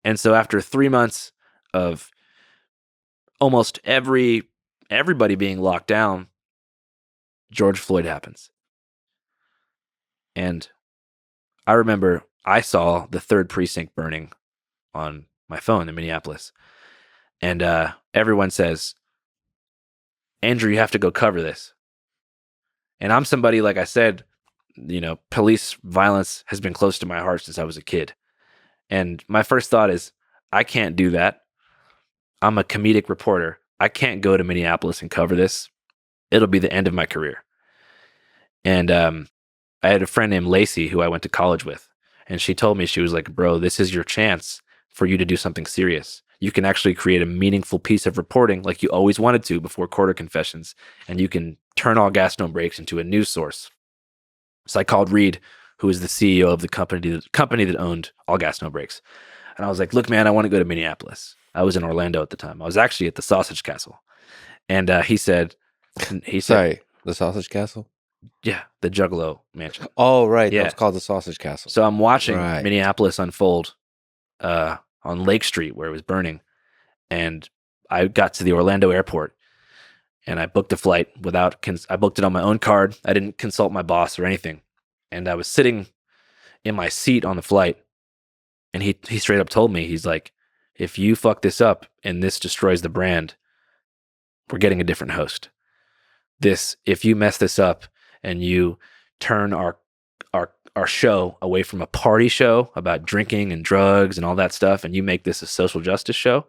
And so after 3 months of almost everybody being locked down, George Floyd happens. And I remember I saw the 3rd precinct burning on my phone in Minneapolis. And everyone says, Andrew, you have to go cover this. And I'm somebody, like I said, police violence has been close to my heart since I was a kid. And my first thought is, I can't do that. I'm a comedic reporter. I can't go to Minneapolis and cover this. It'll be the end of my career. And I had a friend named Lacey who I went to college with. And she told me, she was like, bro, this is your chance for you to do something serious. You can actually create a meaningful piece of reporting like you always wanted to before Quarter Confessions. And you can turn All Gas No Brakes into a news source. So I called Reed, who was the CEO of the company that owned All Gas No Brakes. And I was like, look, man, I want to go to Minneapolis. I was in Orlando at the time. I was actually at the Sausage Castle. And he said, sorry, the Sausage Castle? Yeah, the Juggalo Mansion. Oh, right. Yeah. It's called the Sausage Castle. So I'm watching Minneapolis unfold on Lake Street where it was burning. And I got to the Orlando airport and I booked a flight I booked it on my own card. I didn't consult my boss or anything. And I was sitting in my seat on the flight. And he straight up told me, he's like, if you fuck this up and this destroys the brand, we're getting a different host. If you mess this up and you turn our show away from a party show about drinking and drugs and all that stuff, and you make this a social justice show,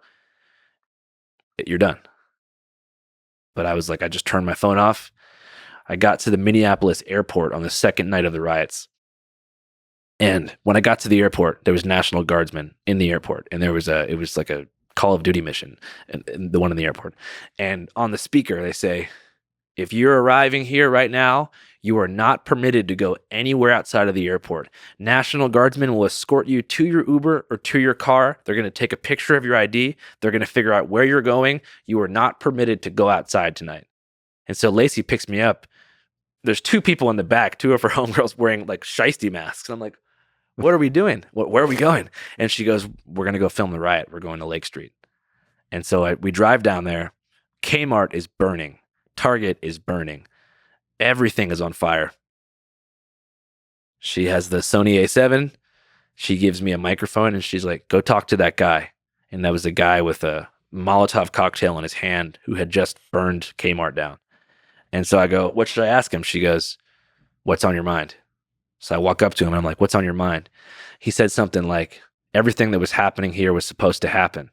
you're done. But I was like, I just turned my phone off. I got to the Minneapolis airport on the 2nd night of the riots. And when I got to the airport, there was National Guardsmen in the airport. And it was like a Call of Duty mission, and the one in the airport. And on the speaker, they say, if you're arriving here right now, you are not permitted to go anywhere outside of the airport. National Guardsmen will escort you to your Uber or to your car. They're going to take a picture of your ID. They're going to figure out where you're going. You are not permitted to go outside tonight. And so Lacey picks me up. There's 2 people in the back, 2 of her homegirls wearing like shiesty masks. I'm like, what are we doing? Where are we going? And she goes, we're going to go film the riot. We're going to Lake Street. And so we drive down there. Kmart is burning. Target is burning. Everything is on fire. She has the Sony A7. She gives me a microphone and she's like, go talk to that guy. And that was a guy with a Molotov cocktail in his hand who had just burned Kmart down. And so I go, what should I ask him? She goes, what's on your mind? So I walk up to him and I'm like, what's on your mind? He said something like, everything that was happening here was supposed to happen.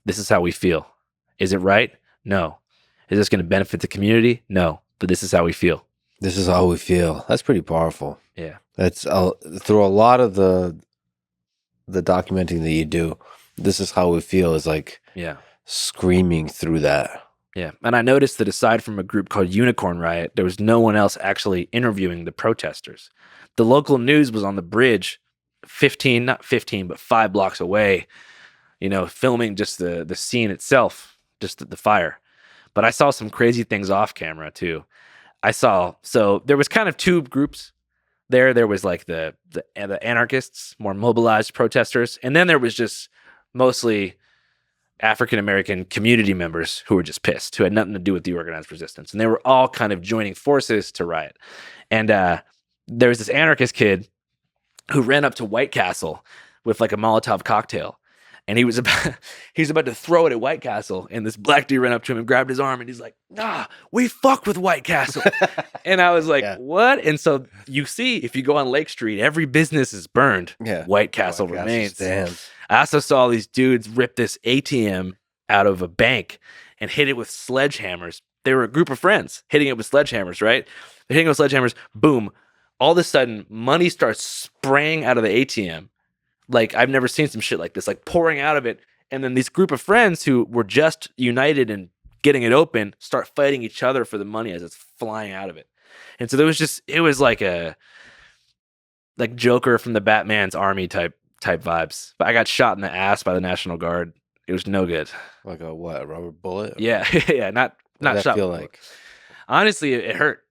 This is how we feel. Is it right? No. Is this going to benefit the community? No. But this is how we feel. This is how we feel. That's pretty powerful. Yeah. That's through a lot of the documenting that you do. This is how we feel is like screaming through that. Yeah. And I noticed that aside from a group called Unicorn Riot, there was no one else actually interviewing the protesters. The local news was on the bridge, 5 blocks away, filming just the scene itself, just the fire. But I saw some crazy things off camera too. So there was kind of 2 groups there. There was like the anarchists, more mobilized protesters. And then there was just mostly African-American community members who were just pissed, who had nothing to do with the organized resistance. And they were all kind of joining forces to riot. And there was this anarchist kid who ran up to White Castle with like a Molotov cocktail. And he was about to throw it at White Castle. And this black dude ran up to him and grabbed his arm. And he's like, we fuck with White Castle. And I was like, what? And so you see, if you go on Lake Street, every business is burned. Yeah. White Castle remains. I also saw these dudes rip this ATM out of a bank and hit it with sledgehammers. They were a group of friends hitting it with sledgehammers, right? They're hitting it with sledgehammers. Boom. All of a sudden, money starts spraying out of the ATM. Like, I've never seen some shit like this, like pouring out of it. And then this group of friends who were just united in getting it open start fighting each other for the money as it's flying out of it. And so it was like Joker from the Batman's army type vibes. But I got shot in the ass by the National Guard. It was no good. Like a what? A rubber bullet? Yeah. Yeah. Not shot. Feel like? Honestly, it hurt.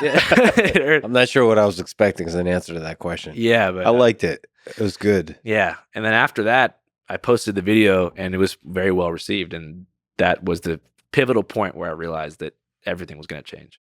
Yeah. It hurt. I'm not sure what I was expecting as an answer to that question. Yeah, but I liked it. It was good. Yeah. And then after that, I posted the video and it was very well received, and that was the pivotal point where I realized that everything was going to change.